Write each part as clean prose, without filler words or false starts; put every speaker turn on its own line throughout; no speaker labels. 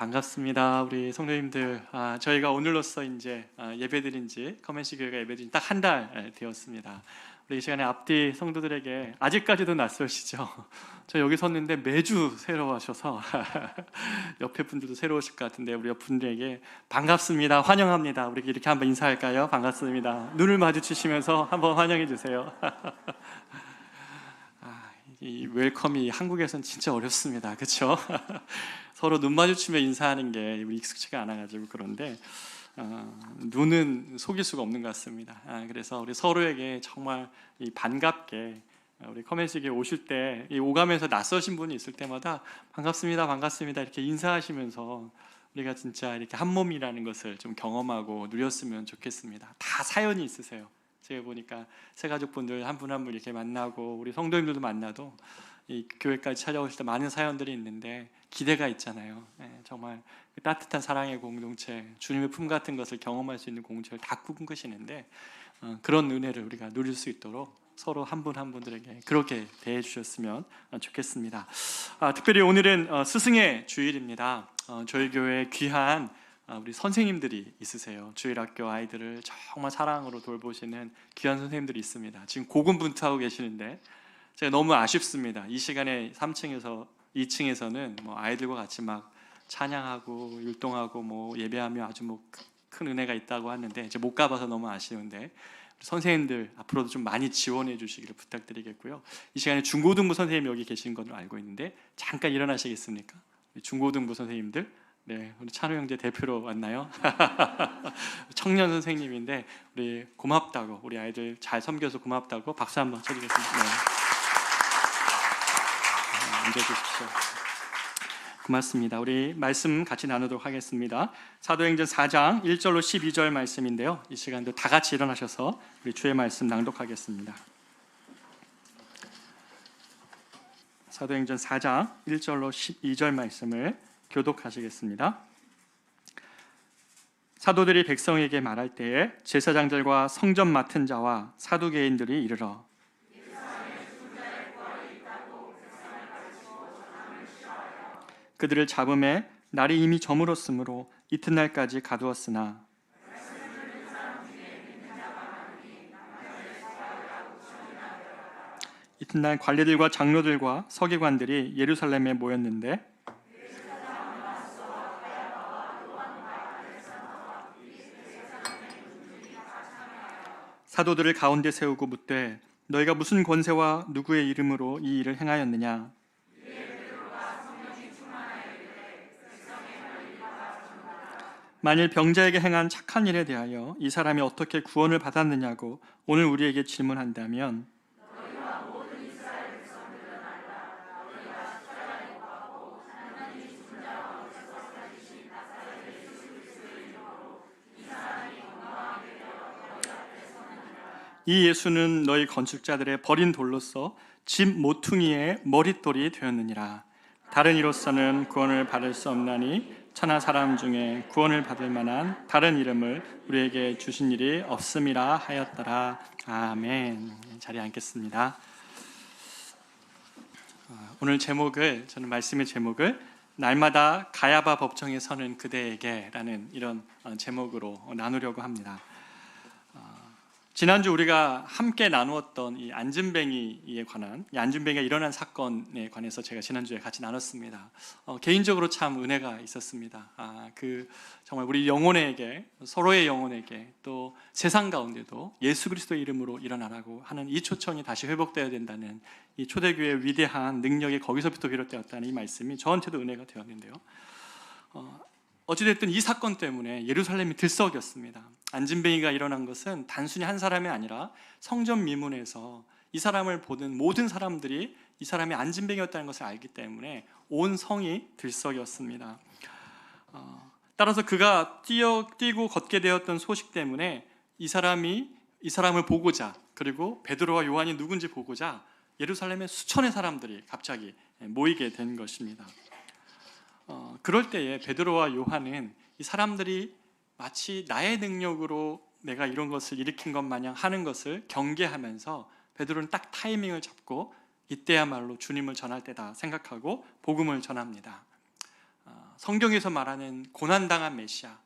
반갑습니다. 우리 성도님들, 저희가 오늘로써 이제 예배드린 지 커맨시 교회가 예배드린 딱 한 달 되었습니다. 우리 이 시간에 앞뒤 성도들에게 아직까지도 낯설시죠? 저 여기 섰는데 매주 새로워하셔서 옆에 분들도 새로우실 것 같은데 우리 옆 분들에게 반갑습니다, 환영합니다. 우리 이렇게 한번 인사할까요? 반갑습니다. 눈을 마주치시면서 한번 환영해 주세요. 이 웰컴이 한국에서는 진짜 어렵습니다. 그렇죠? 서로 눈 마주치며 인사하는 게 우리 익숙치가 않아가지고 그런데 눈은 속일 수가 없는 것 같습니다. 그래서 우리 서로에게 정말 반갑게 우리 커맨시기에 오실 때 오가면서 낯서신 분이 있을 때마다 반갑습니다, 반갑습니다 이렇게 인사하시면서 우리가 진짜 이렇게 한 몸이라는 것을 좀 경험하고 누렸으면 좋겠습니다. 다 사연이 있으세요. 제가 보니까 새가족분들 한 분 한 분 이렇게 만나고 우리 성도님들도 만나도 이 교회까지 찾아오실 때 많은 사연들이 있는데 기대가 있잖아요. 정말 따뜻한 사랑의 공동체, 주님의 품 같은 것을 경험할 수 있는 공동체를 다 꿈꾸시는데 그런 은혜를 우리가 누릴 수 있도록 서로 한 분 한 분들에게 그렇게 대해 주셨으면 좋겠습니다. 특별히 오늘은 스승의 주일입니다. 저희 교회에 귀한 우리 선생님들이 있으세요. 주일학교 아이들을 정말 사랑으로 돌보시는 귀한 선생님들이 있습니다. 지금 고군분투하고 계시는데 제가 너무 아쉽습니다. 이 시간에 3층에서 2층에서는 아이들과 같이 막 찬양하고 율동하고 예배하며 아주 큰 은혜가 있다고 하는데 이제 못 가봐서 너무 아쉬운데 선생님들 앞으로도 좀 많이 지원해 주시기를 부탁드리겠고요. 이 시간에 중고등부 선생님 여기 계신 걸로 알고 있는데 잠깐 일어나시겠습니까? 중고등부 선생님들, 네, 우리 찬호 형제 대표로 왔나요? 청년 선생님인데 우리 고맙다고, 우리 아이들 잘 섬겨서 고맙다고 박수 한번 쳐주겠습니다. 네. 앉아주십시오. 고맙습니다. 우리 말씀 같이 나누도록 하겠습니다. 사도행전 4장 1절로 12절 말씀인데요. 이 시간도 다 같이 일어나셔서 우리 주의 말씀 낭독하겠습니다. 사도행전 4장 1절로 12절 말씀을 교독하시겠습니다. 사도들이 백성에게 말할 때에 제사장들과 성전 맡은 자와 사두개인들이 이르러 그들을 잡음에 날이 이미 저물었으므로 이튿날까지 가두었으나 이튿날 관리들과 장로들과 서기관들이 예루살렘에 모였는데 사도들을 가운데 세우고 묻되 너희가 무슨 권세와 누구의 이름으로 이 일을 행하였느냐? 만일 병자에게 행한 착한 일에 대하여 이 사람이 어떻게 구원을 받았느냐고 오늘 우리에게 질문한다면 이 예수는 너희 건축자들의 버린 돌로서 집 모퉁이의 머릿돌이 되었느니라. 다른 이로서는 구원을 받을 수 없나니 천하 사람 중에 구원을 받을 만한 다른 이름을 우리에게 주신 일이 없음이라 하였더라. 아멘. 자리에 앉겠습니다. 오늘 저는 말씀의 제목을 날마다 가야바 법정에 서는 그대에게라는 이런 제목으로 나누려고 합니다. 지난주 우리가 함께 나누었던 이 안진뱅이에 관한 안진뱅이가 일어난 사건에 관해서 제가 지난주에 같이 나눴습니다. 개인적으로 참 은혜가 있었습니다. 정말 우리 영혼에게, 서로의 영혼에게 또 세상 가운데도 예수 그리스도의 이름으로 일어나라고 하는 이 초청이 다시 회복되어야 된다는 이 초대교회의 위대한 능력이 거기서부터 비롯되었다는 이 말씀이 저한테도 은혜가 되었는데요. 어찌됐든 이 사건 때문에 예루살렘이 들썩였습니다. 안진뱅이가 일어난 것은 단순히 한 사람이 아니라 성전 미문에서 이 사람을 보는 모든 사람들이 이 사람이 안진뱅이였다는 것을 알기 때문에 온 성이 들썩였습니다. 따라서 그가 뛰고 걷게 되었던 소식 때문에 이 사람을 보고자, 그리고 베드로와 요한이 누군지 보고자 예루살렘에 수천의 사람들이 갑자기 모이게 된 것입니다. 그럴 때에 베드로와 요한은 이 사람들이 마치 나의 능력으로 내가 이런 것을 일으킨 것 마냥 하는 것을 경계하면서 베드로는 딱 타이밍을 잡고 이때야말로 주님을 전할 때다 생각하고 복음을 전합니다. 성경에서 말하는 고난당한 메시아,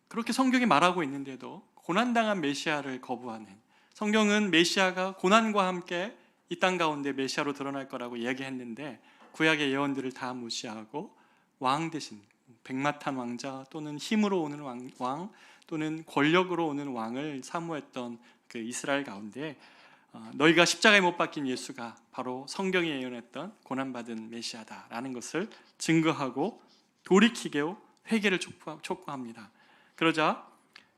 그렇게 성경이 말하고 있는데도 고난당한 메시아를 거부하는, 성경은 메시아가 고난과 함께 이 땅 가운데 메시아로 드러날 거라고 이야기했는데 구약의 예언들을 다 무시하고 왕 대신 백마탄 왕자 또는 힘으로 오는 왕 또는 권력으로 오는 왕을 사모했던 그 이스라엘 가운데 너희가 십자가에 못 박힌 예수가 바로 성경이 예언했던 고난받은 메시아다라는 것을 증거하고 돌이키게 회개를 촉구합니다. 그러자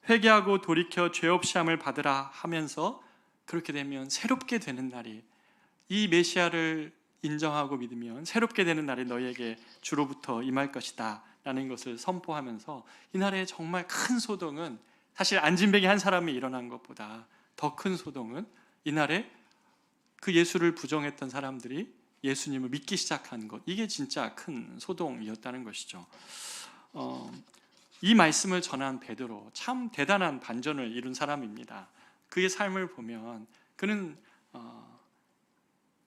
회개하고 돌이켜 죄 없이 함을 받으라 하면서 그렇게 되면 새롭게 되는 날이, 이 메시아를 인정하고 믿으면 새롭게 되는 날이 너희에게 주로부터 임할 것이다 라는 것을 선포하면서 이날에 정말 큰 소동은, 사실 안진뱅이 한 사람이 일어난 것보다 더 큰 소동은 이날에 그 예수를 부정했던 사람들이 예수님을 믿기 시작한 것, 이게 진짜 큰 소동이었다는 것이죠. 이 말씀을 전한 베드로, 참 대단한 반전을 이룬 사람입니다. 그의 삶을 보면 그는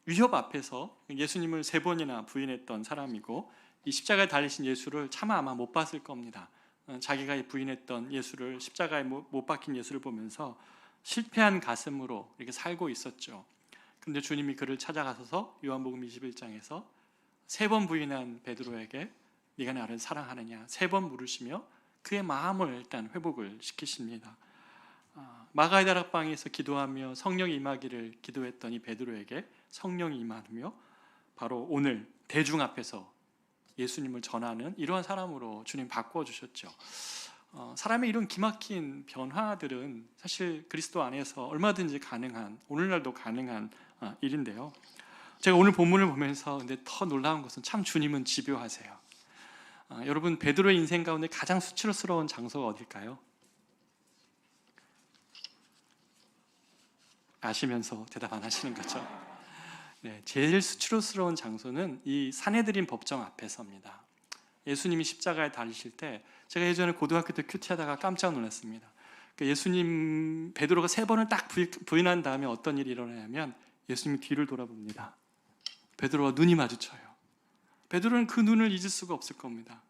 위협 앞에서 예수님을 3번이나 부인했던 사람이고, 이 십자가에 달리신 예수를 차마 아마 못 봤을 겁니다. 자기가 부인했던 예수를, 십자가에 못 박힌 예수를 보면서 실패한 가슴으로 이렇게 살고 있었죠. 그런데 주님이 그를 찾아가셔서 요한복음 21장에서 3번 부인한 베드로에게 네가 나를 사랑하느냐 3번 물으시며 그의 마음을 일단 회복을 시키십니다. 마가의 다락방에서 기도하며 성령이 임하기를 기도했던 이 베드로에게 성령이 임하며 바로 오늘 대중 앞에서 예수님을 전하는 이러한 사람으로 주님 바꿔주셨죠. 사람의 이런 기막힌 변화들은 사실 그리스도 안에서 얼마든지 가능한, 오늘날도 가능한 일인데요. 제가 오늘 본문을 보면서 근데 더 놀라운 것은 참 주님은 집요하세요. 여러분, 베드로의 인생 가운데 가장 수치스러운 장소가 어딜까요? 아시면서 대답 안 하시는 거죠? 네, 제일 수치스러운 장소는 이 산헤드린 법정 앞에서입니다. 예수님이 십자가에 달리실 때, 제가 예전에 고등학교 때 큐티하다가 깜짝 놀랐습니다. 예수님, 베드로가 3번을 딱 부인한 다음에 어떤 일이 일어나냐면 예수님이 뒤를 돌아봅니다. 베드로와 눈이 마주쳐요. 베드로는 그 눈을 잊을 수가 없을 겁니다.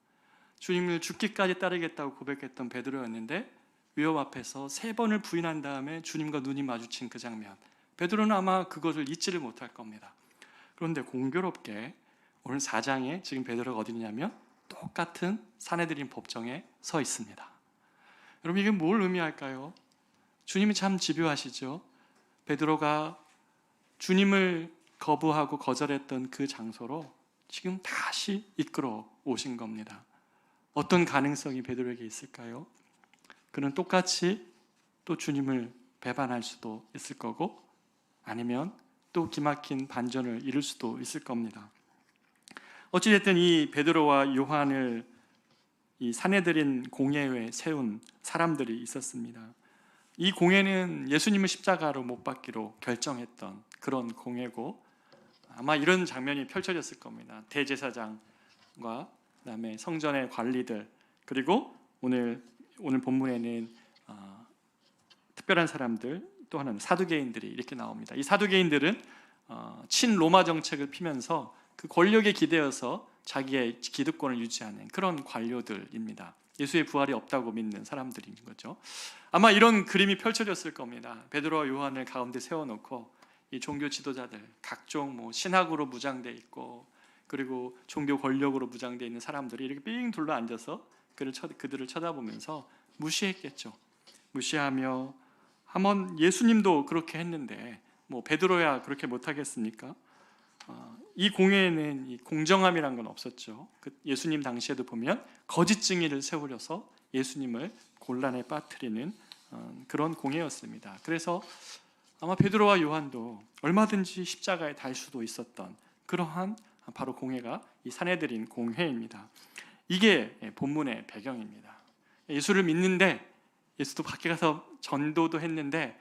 주님을 죽기까지 따르겠다고 고백했던 베드로였는데 위협 앞에서 3번을 부인한 다음에 주님과 눈이 마주친 그 장면, 베드로는 아마 그것을 잊지를 못할 겁니다. 그런데 공교롭게 오늘 4장에 지금 베드로가 어디 있냐면 똑같은 산헤드린 법정에 서 있습니다. 여러분, 이게 뭘 의미할까요? 주님이 참 집요하시죠. 베드로가 주님을 거부하고 거절했던 그 장소로 지금 다시 이끌어 오신 겁니다. 어떤 가능성이 베드로에게 있을까요? 그는 똑같이 또 주님을 배반할 수도 있을 거고, 아니면 또 기막힌 반전을 이룰 수도 있을 겁니다. 어찌됐든 이 베드로와 요한을 이 산헤드린 공회에 세운 사람들이 있었습니다. 이 공회는 예수님을 십자가로 못 박기로 결정했던 그런 공회고, 아마 이런 장면이 펼쳐졌을 겁니다. 대제사장과 그다음에 성전의 관리들, 그리고 오늘 본문에는 특별한 사람들, 또 하나는 사두개인들이 이렇게 나옵니다. 이 사두개인들은 친로마 정책을 피면서 그 권력에 기대어서 자기의 기득권을 유지하는 그런 관료들입니다. 예수의 부활이 없다고 믿는 사람들인 거죠. 아마 이런 그림이 펼쳐졌을 겁니다. 베드로와 요한을 가운데 세워놓고 이 종교 지도자들, 각종 신학으로 무장돼 있고, 그리고 종교 권력으로 무장돼 있는 사람들이 이렇게 삥 둘러 앉아서 그들을 쳐다보면서 무시했겠죠. 무시하며, 한번 예수님도 그렇게 했는데 베드로야 그렇게 못하겠습니까? 이 공회에는 이 공정함이란 건 없었죠. 예수님 당시에도 보면 거짓 증인을 세우려서 예수님을 곤란에 빠뜨리는 그런 공회였습니다. 그래서 아마 베드로와 요한도 얼마든지 십자가에 달 수도 있었던 그러한 바로 공회가 이 산헤드린 공회입니다. 이게 본문의 배경입니다. 예수를 믿는데, 예수도 밖에 가서 전도도 했는데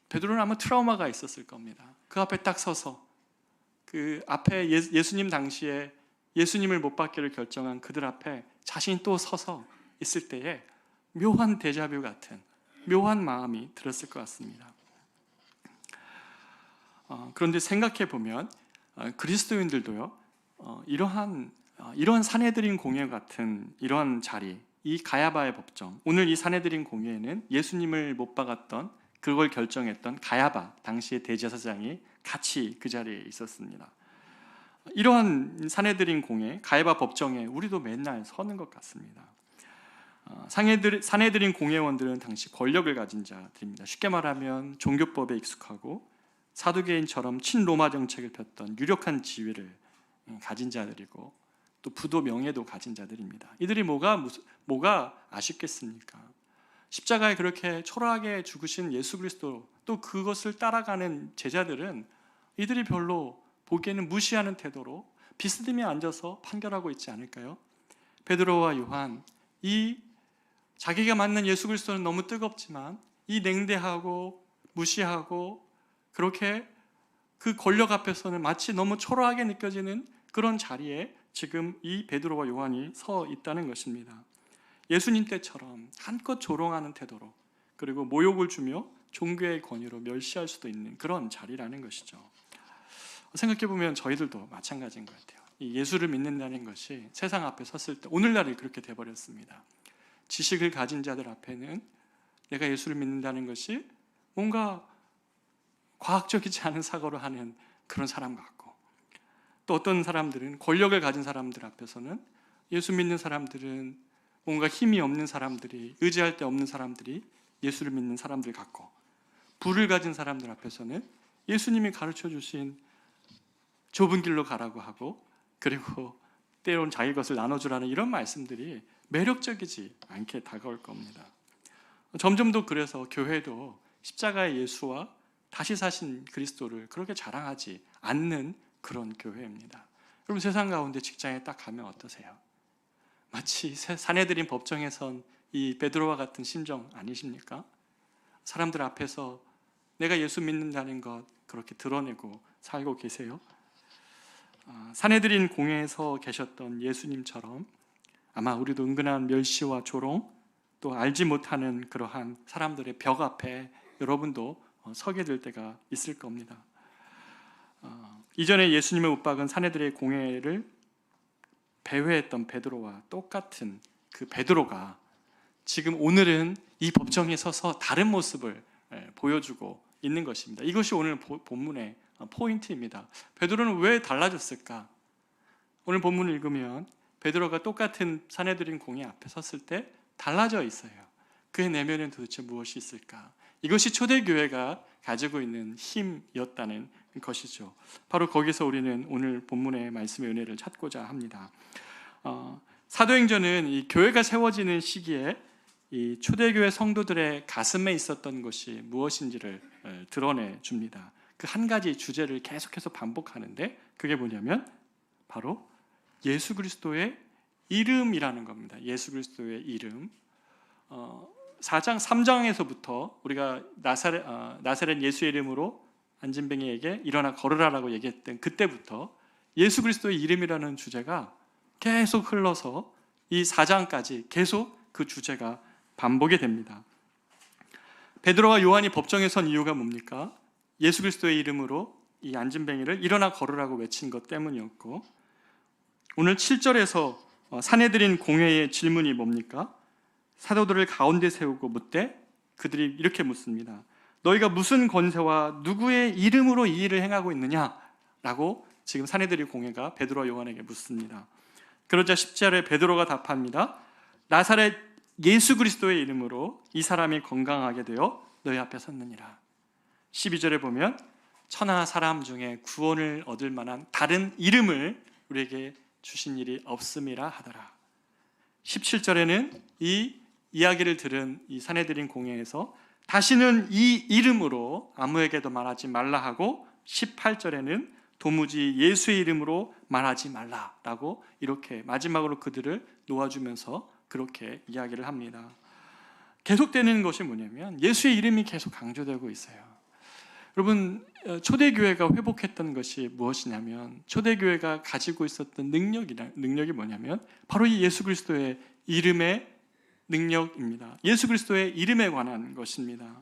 베드로는 아마 트라우마가 있었을 겁니다. 그 앞에 딱 서서 그 앞에 예수님 당시에 예수님을 못 받기를 결정한 그들 앞에 자신이 또 서서 있을 때에 묘한 데자뷰 같은 묘한 마음이 들었을 것 같습니다. 그런데 생각해 보면 그리스도인들도요, 이러한 이런 사내들인 공회 같은 이런 자리, 이 가야바의 법정, 오늘 이 사내들인 공회에는 예수님을 못 박았던, 그걸 결정했던 가야바 당시의 대제사장이 같이 그 자리에 있었습니다. 이러한 사내들인 공회, 가야바 법정에 우리도 맨날 서는 것 같습니다. 사내들인 공회원들은 당시 권력을 가진 자들입니다. 쉽게 말하면 종교법에 익숙하고 사두개인처럼 친로마 정책을 폈던 유력한 지위를 가진 자들이고 또 부도 명예도 가진 자들입니다. 이들이 뭐가 아쉽겠습니까? 십자가에 그렇게 초라하게 죽으신 예수 그리스도, 또 그것을 따라가는 제자들은 이들이 별로 보기에는 무시하는 태도로 비스듬히 앉아서 판결하고 있지 않을까요? 베드로와 요한, 이 자기가 맞는 예수 그리스도는 너무 뜨겁지만 이 냉대하고 무시하고 그렇게 그 권력 앞에서는 마치 너무 초라하게 느껴지는 그런 자리에 지금 이 베드로와 요한이 서 있다는 것입니다. 예수님 때처럼 한껏 조롱하는 태도로, 그리고 모욕을 주며 종교의 권위로 멸시할 수도 있는 그런 자리라는 것이죠. 생각해보면 저희들도 마찬가지인 것 같아요. 이 예수를 믿는다는 것이 세상 앞에 섰을 때 오늘날이 그렇게 돼버렸습니다. 지식을 가진 자들 앞에는 내가 예수를 믿는다는 것이 뭔가 과학적이지 않은 사고를 하는 그런 사람 같고, 또 어떤 사람들은 권력을 가진 사람들 앞에서는 예수 믿는 사람들은 뭔가 힘이 없는 사람들이, 의지할 데 없는 사람들이 예수를 믿는 사람들 같고, 부를 가진 사람들 앞에서는 예수님이 가르쳐 주신 좁은 길로 가라고 하고, 그리고 때론 자기 것을 나눠주라는 이런 말씀들이 매력적이지 않게 다가올 겁니다. 점점 더 그래서 교회도 십자가의 예수와 다시 사신 그리스도를 그렇게 자랑하지 않는 그런 교회입니다. 여러분, 세상 가운데 직장에 딱 가면 어떠세요? 마치 사내들인 법정에 선 이 베드로와 같은 심정 아니십니까? 사람들 앞에서 내가 예수 믿는다는 것 그렇게 드러내고 살고 계세요? 사내들인 공회에서 계셨던 예수님처럼 아마 우리도 은근한 멸시와 조롱, 또 알지 못하는 그러한 사람들의 벽 앞에 여러분도 서게 될 때가 있을 겁니다. 이전에 예수님을 못 박은 사내들의 공회를 배회했던 베드로와 똑같은 그 베드로가 지금 오늘은 이 법정에 서서 다른 모습을 보여주고 있는 것입니다. 이것이 오늘 본문의 포인트입니다. 베드로는 왜 달라졌을까? 오늘 본문을 읽으면 베드로가 똑같은 사내들인 공회 앞에 섰을 때 달라져 있어요. 그의 내면엔 도대체 무엇이 있을까? 이것이 초대교회가 가지고 있는 힘이었다는 것이죠. 바로 거기서 우리는 오늘 본문의 말씀의 은혜를 찾고자 합니다. 사도행전은 이 교회가 세워지는 시기에 이 초대교회 성도들의 가슴에 있었던 것이 무엇인지를 드러내 줍니다. 그 한 가지 주제를 계속해서 반복하는데 그게 뭐냐면 바로 예수 그리스도의 이름이라는 겁니다. 예수 그리스도의 이름. 4장 3장에서부터 우리가 나사렛 예수의 이름으로 안진뱅이에게 일어나 걸으라라고 얘기했던 그때부터 예수 그리스도의 이름이라는 주제가 계속 흘러서 이 4장까지 계속 그 주제가 반복이 됩니다. 베드로와 요한이 법정에 선 이유가 뭡니까? 예수 그리스도의 이름으로 이 안진뱅이를 일어나 걸으라고 외친 것 때문이었고, 오늘 7절에서 사내들인 공회의 질문이 뭡니까? 사도들을 가운데 세우고 묻되 그들이 이렇게 묻습니다. 너희가 무슨 권세와 누구의 이름으로 이 일을 행하고 있느냐? 라고 지금 사내들인 공회가 베드로와 요한에게 묻습니다. 그러자 10절에 베드로가 답합니다. 나사렛 예수 그리스도의 이름으로 이 사람이 건강하게 되어 너희 앞에 섰느니라. 12절에 보면 천하 사람 중에 구원을 얻을 만한 다른 이름을 우리에게 주신 일이 없음이라 하더라. 17절에는 이 이야기를 들은 이 사내들인 공회에서 다시는 이 이름으로 아무에게도 말하지 말라 하고, 18절에는 도무지 예수의 이름으로 말하지 말라라고 이렇게 마지막으로 그들을 놓아주면서 그렇게 이야기를 합니다. 계속되는 것이 뭐냐면 예수의 이름이 계속 강조되고 있어요. 여러분, 초대교회가 회복했던 것이 무엇이냐면, 초대교회가 가지고 있었던 능력이 뭐냐면 바로 이 예수 그리스도의 이름의 능력입니다. 예수 그리스도의 이름에 관한 것입니다.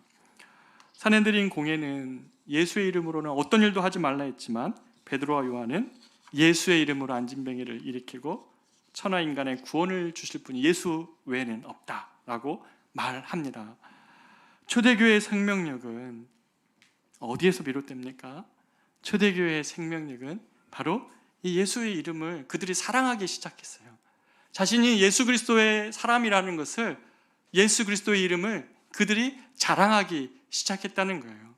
사내들인 공회는 예수의 이름으로는 어떤 일도 하지 말라 했지만 베드로와 요한은 예수의 이름으로 안진뱅이를 일으키고 천하 인간의 구원을 주실 분이 예수 외에는 없다라고 말합니다. 초대교회의 생명력은 어디에서 비롯됩니까? 초대교회의 생명력은 바로 이 예수의 이름을 그들이 사랑하기 시작했어요. 자신이 예수 그리스도의 사람이라는 것을, 예수 그리스도의 이름을 그들이 자랑하기 시작했다는 거예요.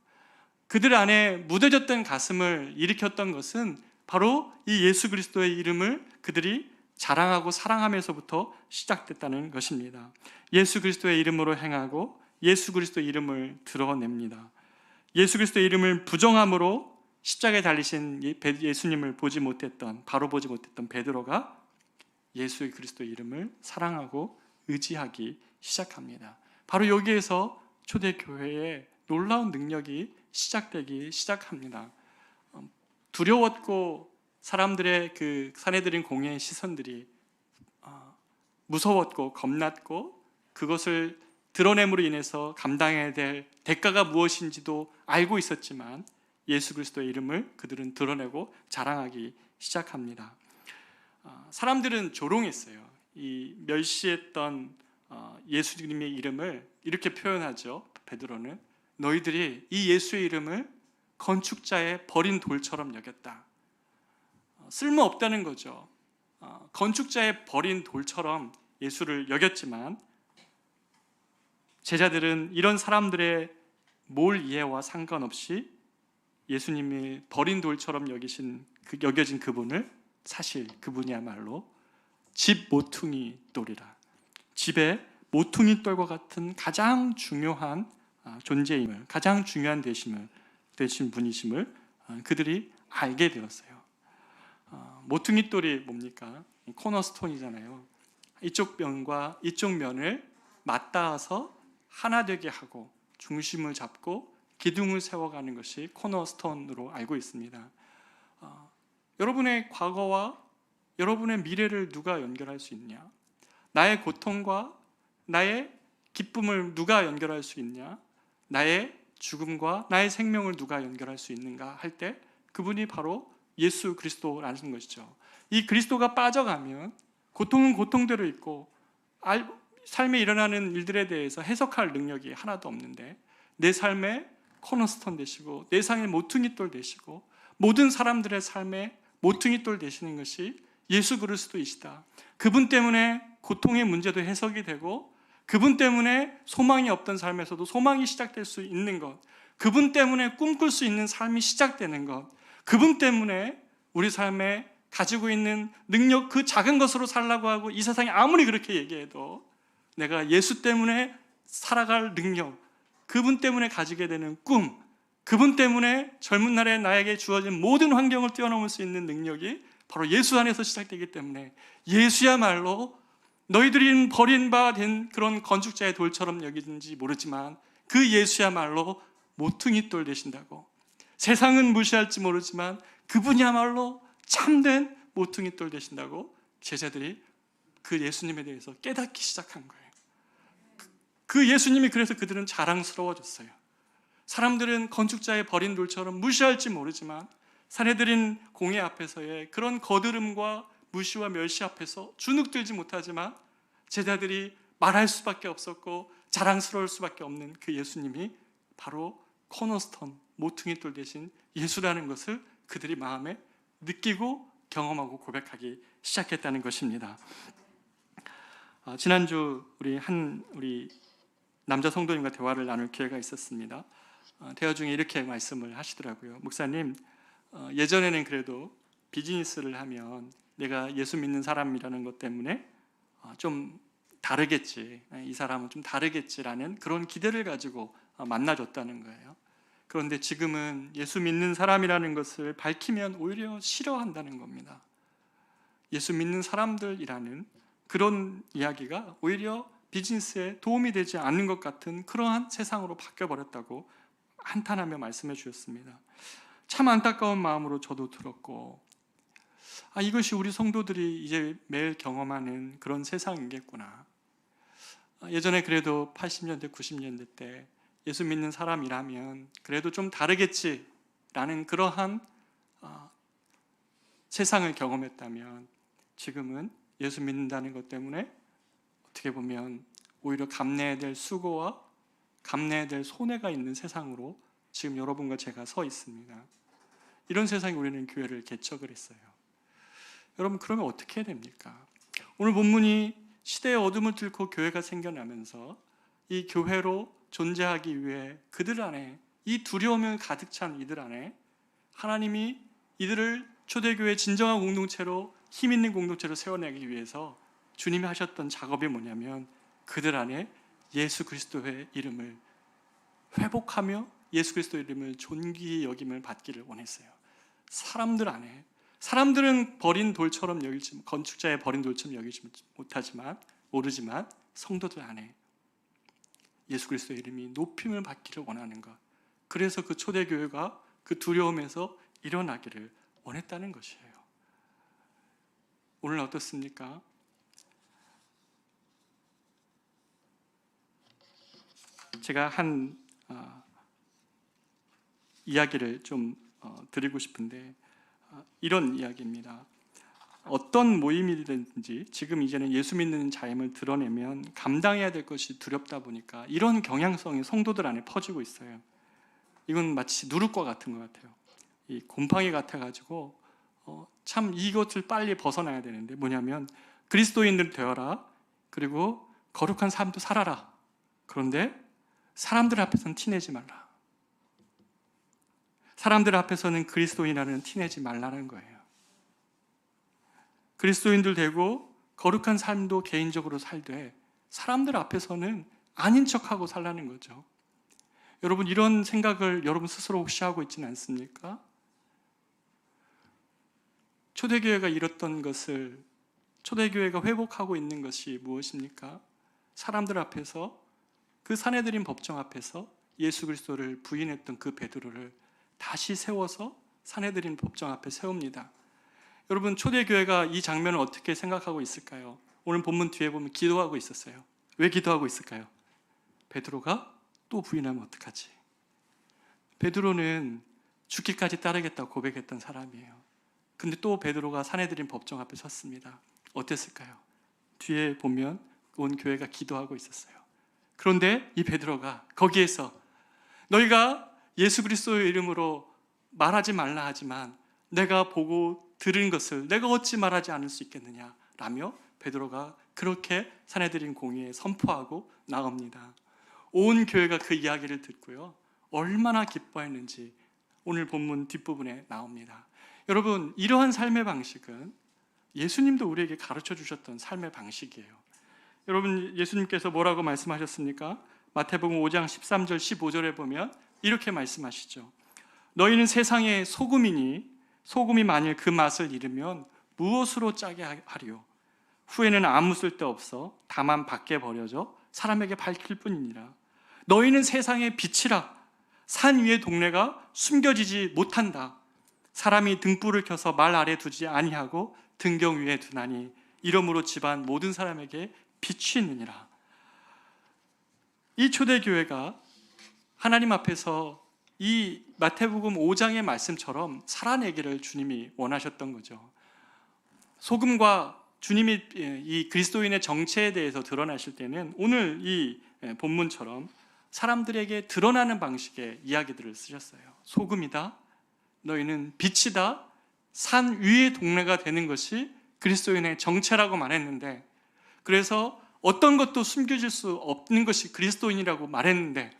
그들 안에 무뎌졌던 가슴을 일으켰던 것은 바로 이 예수 그리스도의 이름을 그들이 자랑하고 사랑하면서부터 시작됐다는 것입니다. 예수 그리스도의 이름으로 행하고 예수 그리스도의 이름을 드러냅니다. 예수 그리스도의 이름을 부정함으로 십자가에 달리신 예수님을 바로 보지 못했던 베드로가 예수 그리스도의 이름을 사랑하고 의지하기 시작합니다. 바로 여기에서 초대교회의 놀라운 능력이 시작되기 시작합니다. 두려웠고 사람들의 그 사내들인 공회의 시선들이 무서웠고 겁났고 그것을 드러냄으로 인해서 감당해야 될 대가가 무엇인지도 알고 있었지만 예수 그리스도의 이름을 그들은 드러내고 자랑하기 시작합니다. 사람들은 조롱했어요. 이 멸시했던 예수님의 이름을 이렇게 표현하죠. 베드로는 너희들이 이 예수의 이름을 건축자의 버린 돌처럼 여겼다. 쓸모없다는 거죠. 건축자의 버린 돌처럼 예수를 여겼지만 제자들은 이런 사람들의 몰 이해와 상관없이 예수님이 버린 돌처럼 여겨진 그분을, 사실 그분이야말로 집 모퉁이 돌이라, 집의 모퉁이 돌과 같은 가장 중요한 존재임을, 가장 중요한 되신 분이심을 그들이 알게 되었어요. 모퉁이 돌이 뭡니까? 코너스톤이잖아요. 이쪽 면과 이쪽 면을 맞닿아서 하나 되게 하고 중심을 잡고 기둥을 세워가는 것이 코너스톤으로 알고 있습니다. 여러분의 과거와 여러분의 미래를 누가 연결할 수 있냐? 나의 고통과 나의 기쁨을 누가 연결할 수 있냐? 나의 죽음과 나의 생명을 누가 연결할 수 있는가 할 때 그분이 바로 예수 그리스도라는 것이죠. 이 그리스도가 빠져가면 고통은 고통대로 있고 삶에 일어나는 일들에 대해서 해석할 능력이 하나도 없는데 내 삶의 코너스톤 되시고 내 삶의 모퉁이돌 되시고 모든 사람들의 삶의 모퉁이돌 되시는 것이 예수 그리스도이시다. 그분 때문에 고통의 문제도 해석이 되고 그분 때문에 소망이 없던 삶에서도 소망이 시작될 수 있는 것, 그분 때문에 꿈꿀 수 있는 삶이 시작되는 것, 그분 때문에 우리 삶에 가지고 있는 능력, 그 작은 것으로 살라고 하고 이 세상이 아무리 그렇게 얘기해도 내가 예수 때문에 살아갈 능력, 그분 때문에 가지게 되는 꿈, 그분 때문에 젊은 날에 나에게 주어진 모든 환경을 뛰어넘을 수 있는 능력이 바로 예수 안에서 시작되기 때문에 예수야말로 너희들이 버린 바 된 그런 건축자의 돌처럼 여기는지 모르지만 그 예수야말로 모퉁이돌 되신다고. 세상은 무시할지 모르지만 그분이야말로 참된 모퉁이돌 되신다고 제자들이 그 예수님에 대해서 깨닫기 시작한 거예요. 그 예수님이 그래서 그들은 자랑스러워졌어요. 사람들은 건축자의 버린 돌처럼 무시할지 모르지만 사내들인 공회 앞에서의 그런 거드름과 무시와 멸시 앞에서 주눅들지 못하지만 제자들이 말할 수밖에 없었고 자랑스러울 수밖에 없는 그 예수님이 바로 코너스톤, 모퉁이돌 대신 예수라는 것을 그들이 마음에 느끼고 경험하고 고백하기 시작했다는 것입니다. 지난주 우리 남자 성도님과 대화를 나눌 기회가 있었습니다. 대화 중에 이렇게 말씀을 하시더라고요. 목사님, 예전에는 그래도 비즈니스를 하면 내가 예수 믿는 사람이라는 것 때문에 좀 다르겠지, 이 사람은 좀 다르겠지라는 그런 기대를 가지고 만나줬다는 거예요. 그런데 지금은 예수 믿는 사람이라는 것을 밝히면 오히려 싫어한다는 겁니다. 예수 믿는 사람들이라는 그런 이야기가 오히려 비즈니스에 도움이 되지 않는 것 같은 그러한 세상으로 바뀌어버렸다고 한탄하며 말씀해 주셨습니다. 참 안타까운 마음으로 저도 들었고, 이것이 우리 성도들이 이제 매일 경험하는 그런 세상이겠구나. 예전에 그래도 80년대, 90년대 때 예수 믿는 사람이라면 그래도 좀 다르겠지라는 그러한 세상을 경험했다면 지금은 예수 믿는다는 것 때문에 어떻게 보면 오히려 감내해야 될 수고와 감내해야 될 손해가 있는 세상으로 지금 여러분과 제가 서 있습니다. 이런 세상에 우리는 교회를 개척을 했어요. 여러분, 그러면 어떻게 해야 됩니까? 오늘 본문이 시대의 어둠을 뚫고 교회가 생겨나면서 이 교회로 존재하기 위해 그들 안에, 이 두려움을 가득 찬 이들 안에 하나님이 이들을 초대교회 진정한 공동체로, 힘 있는 공동체로 세워내기 위해서 주님이 하셨던 작업이 뭐냐면 그들 안에 예수 그리스도의 이름을 회복하며 예수 그리스도의 이름을 존귀히 여김을 받기를 원했어요. 사람들 안에, 사람들은 버린 돌처럼 여기지, 건축자의 버린 돌처럼 여기지 못하지만 모르지만 성도들 안에 예수 그리스도의 이름이 높임을 받기를 원하는 것, 그래서 그 초대교회가 그 두려움에서 일어나기를 원했다는 것이에요. 오늘 어떻습니까? 제가 한 이야기를 좀 드리고 싶은데 이런 이야기입니다. 어떤 모임이든지 지금 이제는 예수 믿는 자임을 드러내면 감당해야 될 것이 두렵다 보니까 이런 경향성이 성도들 안에 퍼지고 있어요. 이건 마치 누룩과 같은 것 같아요. 이 곰팡이 같아가지고 참 이것을 빨리 벗어나야 되는데 뭐냐면 그리스도인들 되어라, 그리고 거룩한 삶도 살아라. 그런데 사람들 앞에서는 티내지 말라. 사람들 앞에서는 그리스도인이라는 티내지 말라는 거예요. 그리스도인들 되고 거룩한 삶도 개인적으로 살되 사람들 앞에서는 아닌 척하고 살라는 거죠. 여러분, 이런 생각을 여러분 스스로 혹시 하고 있지는 않습니까? 초대교회가 잃었던 것을 초대교회가 회복하고 있는 것이 무엇입니까? 사람들 앞에서, 그 사내들인 법정 앞에서 예수 그리스도를 부인했던 그 베드로를 다시 세워서 사내들인 법정 앞에 세웁니다. 여러분, 초대교회가 이 장면을 어떻게 생각하고 있을까요? 오늘 본문 뒤에 보면 기도하고 있었어요. 왜 기도하고 있을까요? 베드로가 또 부인하면 어떡하지? 베드로는 죽기까지 따르겠다고 고백했던 사람이에요. 근데 또 베드로가 사내들인 법정 앞에 섰습니다. 어땠을까요? 뒤에 보면 온 교회가 기도하고 있었어요. 그런데 이 베드로가 거기에서 너희가 예수 그리스도의 이름으로 말하지 말라 하지만 내가 보고 들은 것을 내가 어찌 말하지 않을 수 있겠느냐 라며 베드로가 그렇게 사내들인 공의에 선포하고 나옵니다. 온 교회가 그 이야기를 듣고요, 얼마나 기뻐했는지 오늘 본문 뒷부분에 나옵니다. 여러분, 이러한 삶의 방식은 예수님도 우리에게 가르쳐 주셨던 삶의 방식이에요. 여러분, 예수님께서 뭐라고 말씀하셨습니까? 마태복음 5장 13절 15절에 보면 이렇게 말씀하시죠. 너희는 세상의 소금이니 소금이 만일 그 맛을 잃으면 무엇으로 짜게 하리요? 후에는 아무 쓸데없어 다만 밖에 버려져 사람에게 밝힐 뿐이니라. 너희는 세상의 빛이라. 산 위의 동네가 숨겨지지 못한다. 사람이 등불을 켜서 말 아래 두지 아니하고 등경 위에 두나니 이러므로 집안 모든 사람에게 빛이 있느니라. 이 초대교회가 하나님 앞에서 이 마태복음 5장의 말씀처럼 살아내기를 주님이 원하셨던 거죠. 소금과 주님이 이 그리스도인의 정체에 대해서 드러나실 때는 오늘 이 본문처럼 사람들에게 드러나는 방식의 이야기들을 쓰셨어요. 소금이다, 너희는 빛이다, 산 위의 동네가 되는 것이 그리스도인의 정체라고 말했는데, 그래서 어떤 것도 숨겨질 수 없는 것이 그리스도인이라고 말했는데,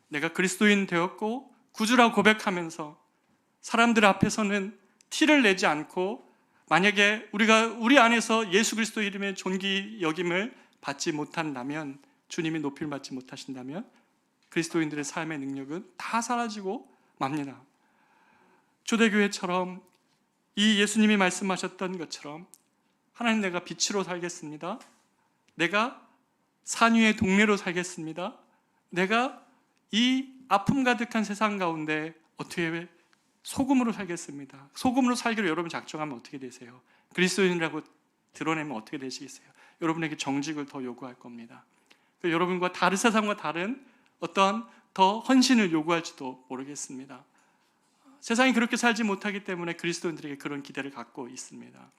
내가 그리스도인 되었고 구주라 고백하면서 사람들 앞에서는 티를 내지 않고, 만약에 우리 안에서 예수 그리스도 이름의 존귀 여김을 받지 못한다면, 주님이 높임을 받지 못하신다면 그리스도인들의 삶의 능력은 다 사라지고 맙니다. 초대교회처럼 이 예수님이 말씀하셨던 것처럼 하나님, 내가 빛으로 살겠습니다. 내가 산 위의 동네로 살겠습니다. 내가 이 아픔 가득한 세상 가운데 어떻게 소금으로 살겠습니다. 소금으로 살기로 여러분 작정하면 어떻게 되세요? 그리스도인이라고 드러내면 어떻게 되시겠어요? 여러분에게 정직을 더 요구할 겁니다. 여러분과 다른 세상과 다른 어떤 더 헌신을 요구할지도 모르겠습니다. 세상이 그렇게 살지 못하기 때문에 그리스도인들에게 그런 기대를 갖고 있습니다.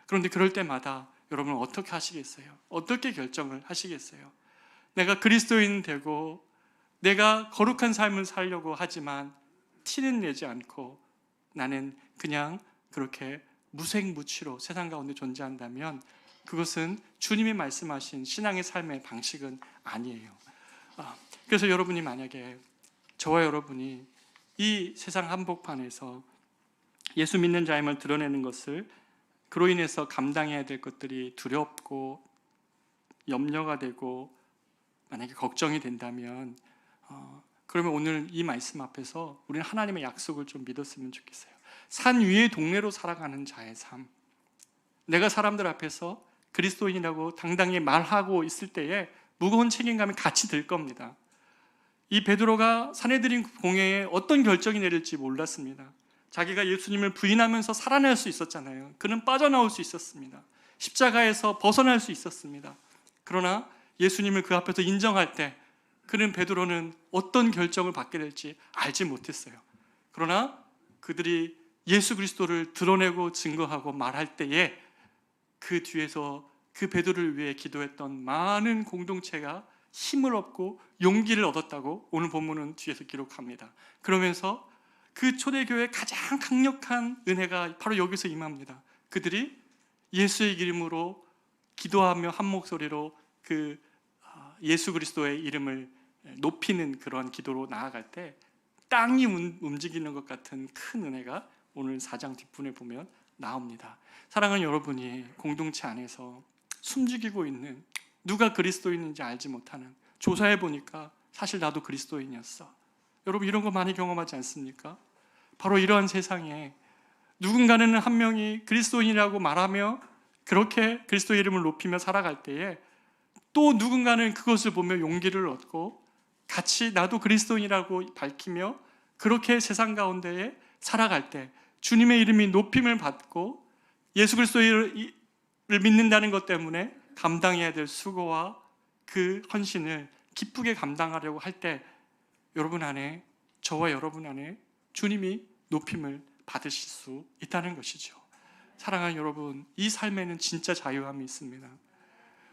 그런데 그럴 때마다 여러분 어떻게 하시겠어요? 어떻게 결정을 하시겠어요? 내가 그리스도인 되고 내가 거룩한 삶을 살려고 하지만 티는 내지 않고 나는 그냥 그렇게 무색무취로 세상 가운데 존재한다면 그것은 주님이 말씀하신 신앙의 삶의 방식은 아니에요. 그래서 여러분이 만약에 저와 여러분이 이 세상 한복판에서 예수 믿는 자임을 드러내는 것을 그로 인해서 감당해야 될 것들이 두렵고 염려가 되고 만약에 걱정이 된다면 그러면 오늘 이 말씀 앞에서 우리는 하나님의 약속을 좀 믿었으면 좋겠어요. 산 위의 동네로 살아가는 자의 삶, 내가 사람들 앞에서 그리스도인이라고 당당히 말하고 있을 때에 무거운 책임감이 같이 들 겁니다. 이 베드로가 산헤드린 공회에 어떤 결정이 내릴지 몰랐습니다. 자기가 예수님을 부인하면서 살아날 수 있었잖아요. 그는 빠져나올 수 있었습니다. 십자가에서 벗어날 수 있었습니다. 그러나 예수님을 그 앞에서 인정할 때 그는 베드로는 어떤 결정을 받게 될지 알지 못했어요. 그러나 그들이 예수 그리스도를 드러내고 증거하고 말할 때에 그 뒤에서 그 베드로를 위해 기도했던 많은 공동체가 힘을 얻고 용기를 얻었다고 오늘 본문은 뒤에서 기록합니다. 그러면서 그 초대교회의 가장 강력한 은혜가 바로 여기서 임합니다. 그들이 예수의 이름으로 기도하며 한 목소리로 그 예수 그리스도의 이름을 높이는 그러한 기도로 나아갈 때 땅이 움직이는 것 같은 큰 은혜가 오늘 4장 뒷부분에 보면 나옵니다. 사랑하는 여러분이 공동체 안에서 숨죽이고 있는 누가 그리스도인인지 알지 못하는, 조사해 보니까 사실 나도 그리스도인이었어. 여러분 이런 거 많이 경험하지 않습니까? 바로 이러한 세상에 누군가는 한 명이 그리스도인이라고 말하며 그렇게 그리스도의 이름을 높이며 살아갈 때에 또 누군가는 그것을 보며 용기를 얻고 같이 나도 그리스도인이라고 밝히며 그렇게 세상 가운데에 살아갈 때 주님의 이름이 높임을 받고 예수 그리스도를 믿는다는 것 때문에 감당해야 될 수고와 그 헌신을 기쁘게 감당하려고 할 때 여러분 안에, 저와 여러분 안에 주님이 높임을 받으실 수 있다는 것이죠. 사랑하는 여러분, 이 삶에는 진짜 자유함이 있습니다.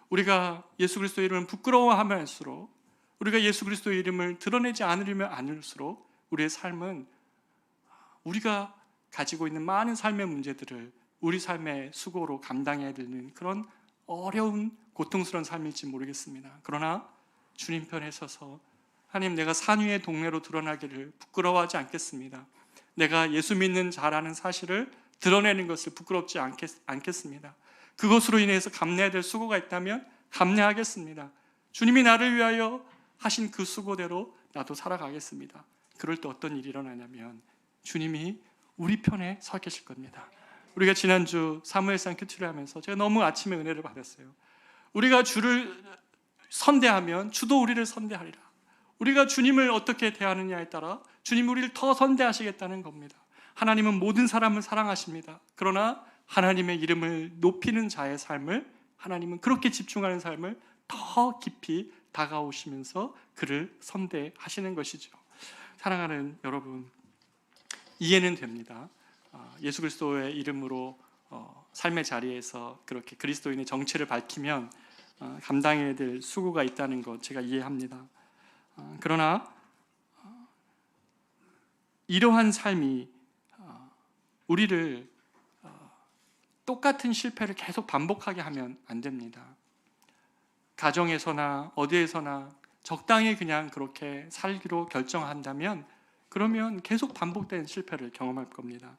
우리가 예수 그리스도의 이름을 부끄러워하면 할수록, 우리가 예수 그리스도의 이름을 드러내지 않으려면 않을수록 우리의 삶은 우리가 가지고 있는 많은 삶의 문제들을 우리 삶의 수고로 감당해야 되는 그런 어려운 고통스러운 삶일지 모르겠습니다. 그러나 주님 편에 서서 하나님, 내가 산 위의 동네로 드러나기를 부끄러워하지 않겠습니다. 내가 예수 믿는 자라는 사실을 드러내는 것을 부끄럽지 않겠습니다. 그것으로 인해서 감내해야 될 수고가 있다면 감내하겠습니다. 주님이 나를 위하여 하신 그 수고대로 나도 살아가겠습니다. 그럴 때 어떤 일이 일어나냐면 주님이 우리 편에 서 계실 겁니다. 우리가 지난주 사무엘상 큐티를 하면서 제가 너무 아침에 은혜를 받았어요. 우리가 주를 선대하면 주도 우리를 선대하리라. 우리가 주님을 어떻게 대하느냐에 따라 주님이 우리를 더 선대하시겠다는 겁니다. 하나님은 모든 사람을 사랑하십니다. 그러나 하나님의 이름을 높이는 자의 삶을, 하나님은 그렇게 집중하는 삶을 더 깊이 다가오시면서 그를 선대하시는 것이죠. 사랑하는 여러분, 이해는 됩니다. 예수 그리스도의 이름으로 삶의 자리에서 그렇게 그리스도인의 정체를 밝히면 감당해야 될 수고가 있다는 것 제가 이해합니다. 그러나 이러한 삶이 우리를 똑같은 실패를 계속 반복하게 하면 안 됩니다. 가정에서나 어디에서나 적당히 그냥 그렇게 살기로 결정한다면 그러면 계속 반복된 실패를 경험할 겁니다.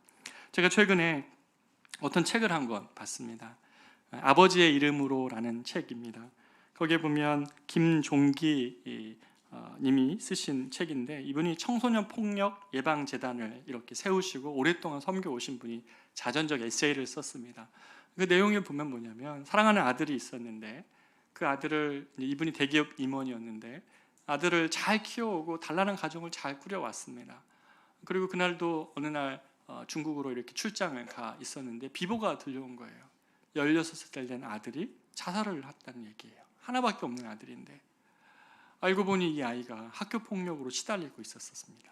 제가 최근에 어떤 책을 한 권 봤습니다. 아버지의 이름으로라는 책입니다. 거기에 보면 김종기 님이 쓰신 책인데, 이분이 청소년 폭력 예방 재단을 이렇게 세우시고 오랫동안 섬겨 오신 분이 자전적 에세이를 썼습니다. 그 내용에 보면 뭐냐면, 사랑하는 아들이 있었는데 그 아들을, 이분이 대기업 임원이었는데 아들을 잘 키워오고 단란한 가정을 잘 꾸려왔습니다. 그리고 그날도 어느 날 중국으로 이렇게 출장을 가 있었는데 비보가 들려온 거예요. 16살 된 아들이 자살을 했다는 얘기예요. 하나밖에 없는 아들인데 알고 보니 이 아이가 학교 폭력으로 시달리고 있었습니다.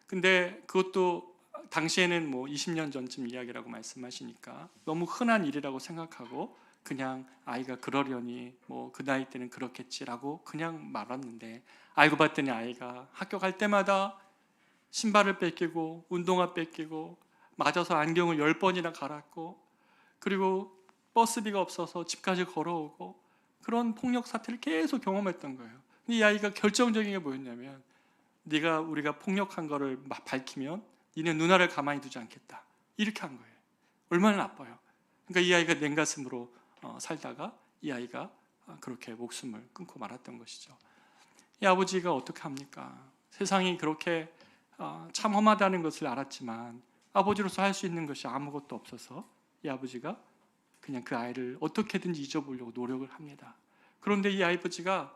근데 그것도 당시에는 뭐 20년 전쯤 이야기라고 말씀하시니까 너무 흔한 일이라고 생각하고 그냥 아이가 그러려니 뭐 그 나이 때는 그렇겠지라고 그냥 말았는데, 알고 봤더니 아이가 학교 갈 때마다 신발을 뺏기고 운동화 뺏기고 맞아서 안경을 10번이나 갈았고, 그리고 버스비가 없어서 집까지 걸어오고, 그런 폭력 사태를 계속 경험했던 거예요. 이 아이가 결정적인 게 뭐였냐면, 우리가 폭력한 거를 막 밝히면 니네 누나를 가만히 두지 않겠다, 이렇게 한 거예요. 얼마나 나빠요. 그러니까 이 아이가 냉가슴으로 살다가 이 아이가 그렇게 목숨을 끊고 말았던 것이죠. 이 아버지가 어떻게 합니까? 세상이 그렇게 참 험하다는 것을 알았지만 아버지로서 할 수 있는 것이 아무것도 없어서 이 아버지가 그냥 그 아이를 어떻게든지 잊어보려고 노력을 합니다. 그런데 이 아버지가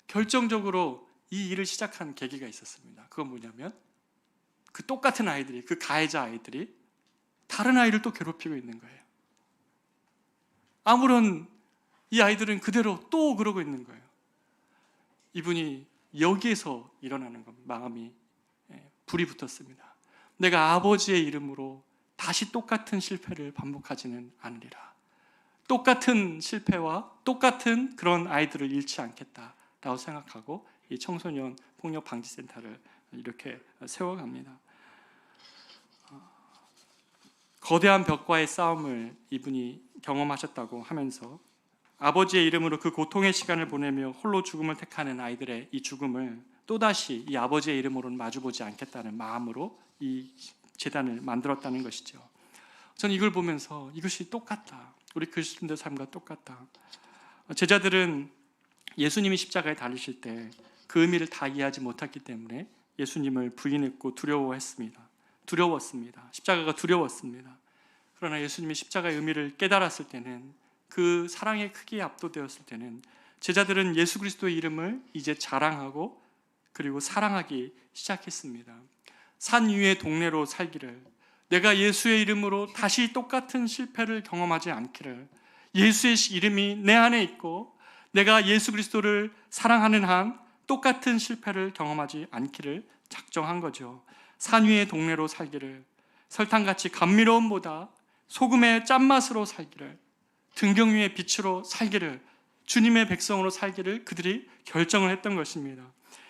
결정적으로 이 일을 시작한 계기가 있었습니다. 그건 뭐냐면, 그 똑같은 아이들이, 그 가해자 아이들이 다른 아이를 또 괴롭히고 있는 거예요. 아무런, 이 아이들은 그대로 또 그러고 있는 거예요. 이분이 여기에서 일어나는 겁니다. 마음이 불이 붙었습니다. 내가 아버지의 이름으로 다시 똑같은 실패를 반복하지는 않으리라. 똑같은 실패와 똑같은 그런 아이들을 잃지 않겠다라고 생각하고 이 청소년 폭력 방지센터를 이렇게 세워갑니다. 거대한 벽과의 싸움을 이분이 경험하셨다고 하면서 아버지의 이름으로 그 고통의 시간을 보내며 홀로 죽음을 택하는 아이들의 이 죽음을 또다시 이 아버지의 이름으로는 마주보지 않겠다는 마음으로 이 재단을 만들었다는 것이죠. 저는 이걸 보면서 이것이 똑같다, 우리 그리스도인들 삶과 똑같다. 제자들은 예수님이 십자가에 달리실 때 그 의미를 다 이해하지 못했기 때문에 예수님을 부인했고 두려웠습니다. 십자가가 두려웠습니다. 그러나 예수님이 십자가의 의미를 깨달았을 때는, 그 사랑의 크기에 압도되었을 때는 제자들은 예수 그리스도의 이름을 이제 자랑하고 그리고 사랑하기 시작했습니다. 산 위의 동네로 살기를, 내가 예수의 이름으로 다시 똑같은 실패를 경험하지 않기를, 예수의 이름이 내 안에 있고 내가 예수 그리스도를 사랑하는 한 똑같은 실패를 경험하지 않기를 작정한 거죠. 산 위의 동네로 살기를, 설탕같이 감미로움보다 소금의 짠맛으로 살기를, 등경 위의 빛으로 살기를, 주님의 백성으로 살기를 그들이 결정을 했던 것입니다.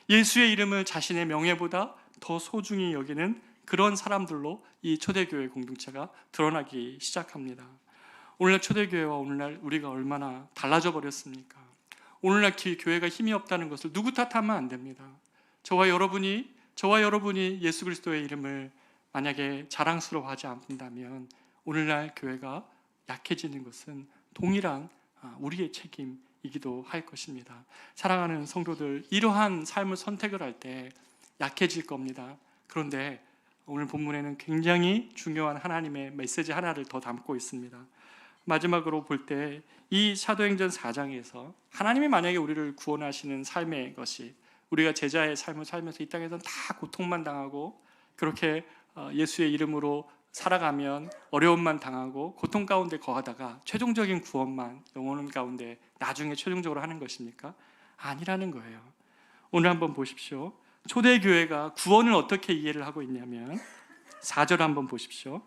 예수의 이름을 자신의 명예보다 더 소중히 여기는 그런 사람들로 이 초대교회 공동체가 드러나기 시작합니다. 오늘날 초대교회와 오늘날 우리가 얼마나 달라져 버렸습니까? 오늘날 교회가 힘이 없다는 것을 누구 탓하면 안 됩니다. 저와 여러분이 예수 그리스도의 이름을 만약에 자랑스러워하지 않는다면 오늘날 교회가 약해지는 것은 동일한 우리의 책임이기도 할 것입니다. 사랑하는 성도들, 이러한 삶을 선택을 할 때 약해질 겁니다. 그런데 오늘 본문에는 굉장히 중요한 하나님의 메시지 하나를 더 담고 있습니다. 마지막으로 볼 때 이 사도행전 4장에서 하나님이 만약에 우리를 구원하시는 삶의 것이, 우리가 제자의 삶을 살면서 이 땅에서는 다 고통만 당하고 그렇게 예수의 이름으로 살아가면 어려움만 당하고 고통 가운데 거하다가 최종적인 구원만 영원 가운데 나중에 최종적으로 하는 것입니까? 아니라는 거예요. 오늘 한번 보십시오. 초대교회가 구원을 어떻게 이해를 하고 있냐면 4절 한번 보십시오.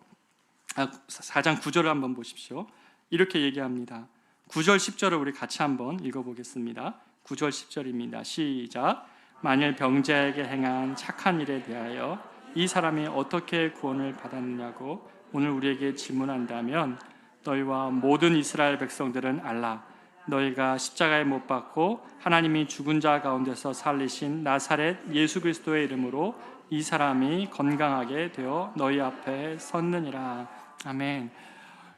4장 9절을 한번 보십시오. 이렇게 얘기합니다. 9절 10절을 우리 같이 한번 읽어보겠습니다. 9절 10절입니다. 시작. 만일 병자에게 행한 착한 일에 대하여 이 사람이 어떻게 구원을 받았느냐고 오늘 우리에게 질문한다면, 너희와 모든 이스라엘 백성들은 알라. 너희가 십자가에 못 박고 하나님이 죽은 자 가운데서 살리신 나사렛 예수 그리스도의 이름으로 이 사람이 건강하게 되어 너희 앞에 섰느니라. 아멘.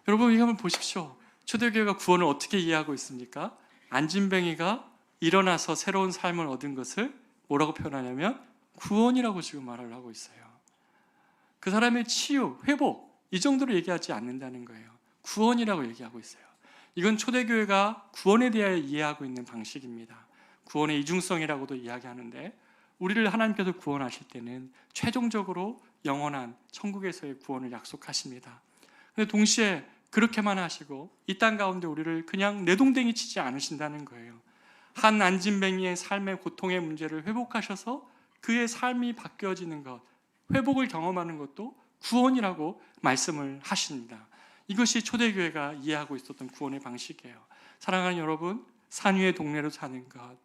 여러분, 이거 한번 보십시오. 초대교회가 구원을 어떻게 이해하고 있습니까? 안진뱅이가 일어나서 새로운 삶을 얻은 것을 뭐라고 표현하냐면 구원이라고 지금 말을 하고 있어요. 그 사람의 치유, 회복, 이 정도로 얘기하지 않는다는 거예요. 구원이라고 얘기하고 있어요. 이건 초대교회가 구원에 대하여 이해하고 있는 방식입니다. 구원의 이중성이라고도 이야기하는데, 우리를 하나님께서 구원하실 때는 최종적으로 영원한 천국에서의 구원을 약속하십니다. 그런데 동시에 그렇게만 하시고 이 땅 가운데 우리를 그냥 내동댕이 치지 않으신다는 거예요. 한 안진뱅이의 삶의 고통의 문제를 회복하셔서 그의 삶이 바뀌어지는 것, 회복을 경험하는 것도 구원이라고 말씀을 하십니다. 이것이 초대교회가 이해하고 있었던 구원의 방식이에요. 사랑하는 여러분, 산 위의 동네로 사는 것,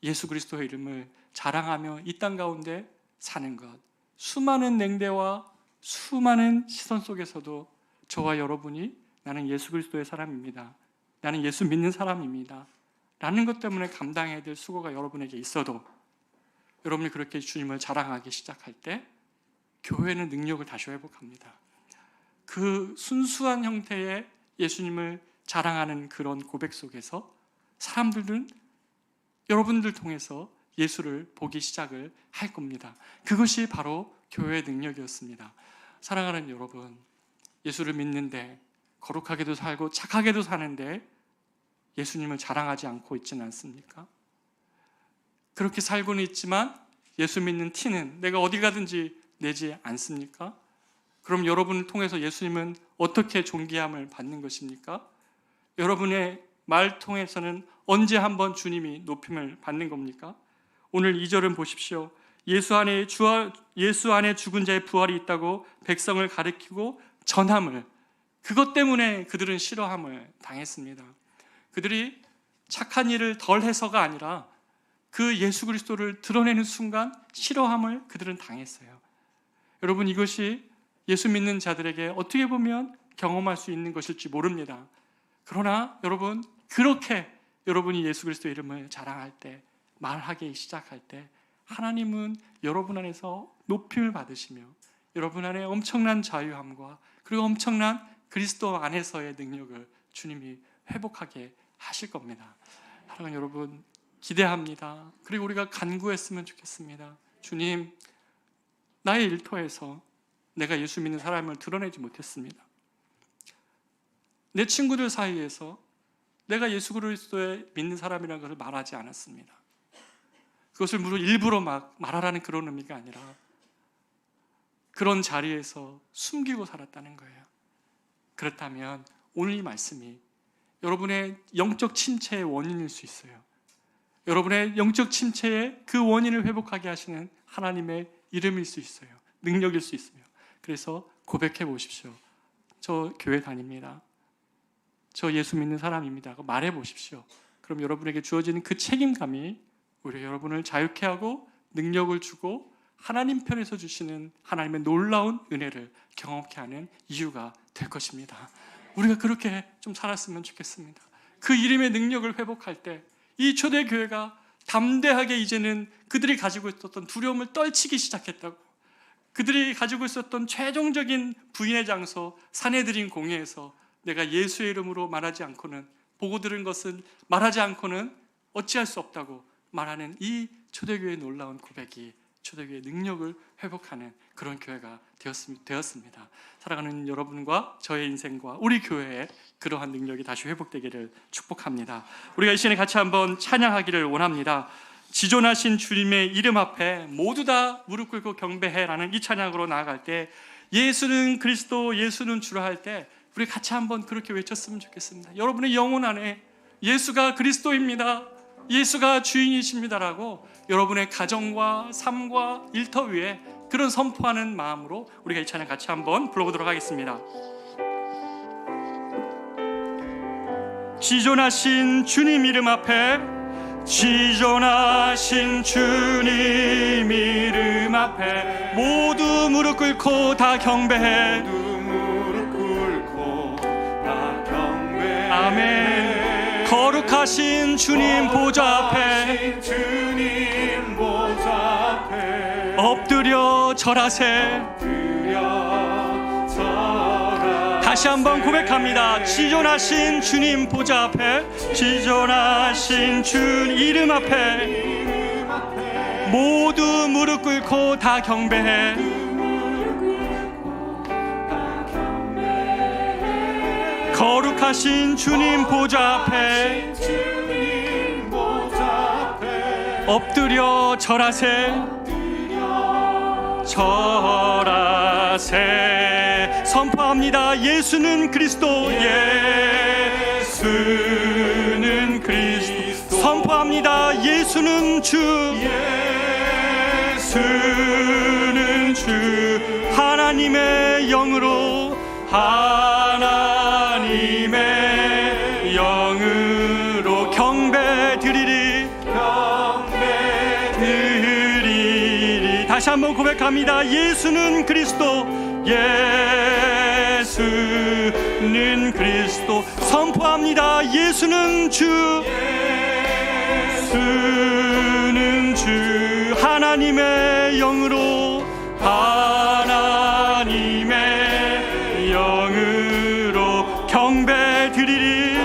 예수 그리스도의 이름을 자랑하며 이 땅 가운데 사는 것, 수많은 냉대와 수많은 시선 속에서도 저와 여러분이 나는 예수 그리스도의 사람입니다, 나는 예수 믿는 사람입니다 라는 것 때문에 감당해야 될 수고가 여러분에게 있어도 여러분이 그렇게 주님을 자랑하기 시작할 때 교회는 능력을 다시 회복합니다. 그 순수한 형태의 예수님을 자랑하는 그런 고백 속에서 사람들은 여러분들 통해서 예수를 보기 시작을 할 겁니다. 그것이 바로 교회의 능력이었습니다. 사랑하는 여러분, 예수를 믿는데 거룩하게도 살고 착하게도 사는데 예수님을 자랑하지 않고 있지는 않습니까? 그렇게 살고는 있지만 예수 믿는 티는 내가 어디 가든지 내지 않습니까? 그럼 여러분을 통해서 예수님은 어떻게 존귀함을 받는 것입니까? 여러분의 말 통해서는 언제 한번 주님이 높임을 받는 겁니까? 오늘 2절은 보십시오. 예수 안에 죽은 자의 부활이 있다고 백성을 가리키고 전함을, 그것 때문에 그들은 싫어함을 당했습니다. 그들이 착한 일을 덜 해서가 아니라 그 예수 그리스도를 드러내는 순간 싫어함을 그들은 당했어요. 여러분, 이것이 예수 믿는 자들에게 어떻게 보면 경험할 수 있는 것일지 모릅니다. 그러나 여러분, 그렇게 여러분이 예수 그리스도의 이름을 자랑할 때, 말하기 시작할 때 하나님은 여러분 안에서 높임을 받으시며 여러분 안에 엄청난 자유함과 그리고 엄청난 그리스도 안에서의 능력을 주님이 회복하게 하실 겁니다. 사랑하는 여러분, 기대합니다. 그리고 우리가 간구했으면 좋겠습니다. 주님, 나의 일터에서 내가 예수 믿는 사람을 드러내지 못했습니다. 내 친구들 사이에서 내가 예수 그리스도에 믿는 사람이라는 것을 말하지 않았습니다. 그것을 일부러 막 말하라는 그런 의미가 아니라 그런 자리에서 숨기고 살았다는 거예요. 그렇다면 오늘 이 말씀이 여러분의 영적 침체의 원인일 수 있어요. 여러분의 영적 침체의 그 원인을 회복하게 하시는 하나님의 이름일 수 있어요. 능력일 수 있으며. 그래서 고백해 보십시오. 저 교회 다닙니다. 저 예수 믿는 사람입니다 하고 말해 보십시오. 그럼 여러분에게 주어지는 그 책임감이 오히려 여러분을 자유케 하고 능력을 주고 하나님 편에서 주시는 하나님의 놀라운 은혜를 경험케 하는 이유가 될 것입니다. 우리가 그렇게 좀 살았으면 좋겠습니다. 그 이름의 능력을 회복할 때 이 초대교회가 담대하게 이제는 그들이 가지고 있었던 두려움을 떨치기 시작했다고, 그들이 가지고 있었던 최종적인 부인의 장소 산헤드린 공회에서 내가 예수의 이름으로 말하지 않고는, 보고 들은 것은 말하지 않고는 어찌할 수 없다고 말하는 이 초대교회의 놀라운 고백이 초대교회의 능력을 회복하는 그런 교회가 되었습니다. 사랑하는 여러분과 저의 인생과 우리 교회에 그러한 능력이 다시 회복되기를 축복합니다. 우리가 이 시간에 같이 한번 찬양하기를 원합니다. 지존하신 주님의 이름 앞에 모두 다 무릎 꿇고 경배해라는 이 찬양으로 나아갈 때, 예수는 그리스도, 예수는 주라 할 때 우리 같이 한번 그렇게 외쳤으면 좋겠습니다. 여러분의 영혼 안에 예수가 그리스도입니다, 예수가 주인이십니다라고 여러분의 가정과 삶과 일터 위에 그런 선포하는 마음으로 우리가 이 찬양 같이 한번 불러보도록 하겠습니다. 지존하신 주님 이름 앞에, 지존하신 주님 이름 앞에 모두 무릎 꿇고 다 경배해. 아멘. 거룩하신 주님 보좌 앞에 엎드려 절하세. 다시 한번 고백합니다. 지존하신 주님 보좌 앞에, 지존하신 주 이름 앞에 모두 무릎 꿇고 다 경배해. 거룩하신 주님 보좌 앞에 엎드려 절하세. 절하세. 선포합니다. 예수는 그리스도, 예수는 그리스도. 선포합니다. 예수는 주, 예수는 주 하나님의 영으로 하나님의 영으로 경배드리리 다시 한번 고백합니다. 예수는 그리스도 예수는 그리스도 선포합니다. 예수는 주 예수는 주 하나님의 영으로 하나님의 영으로 경배드리리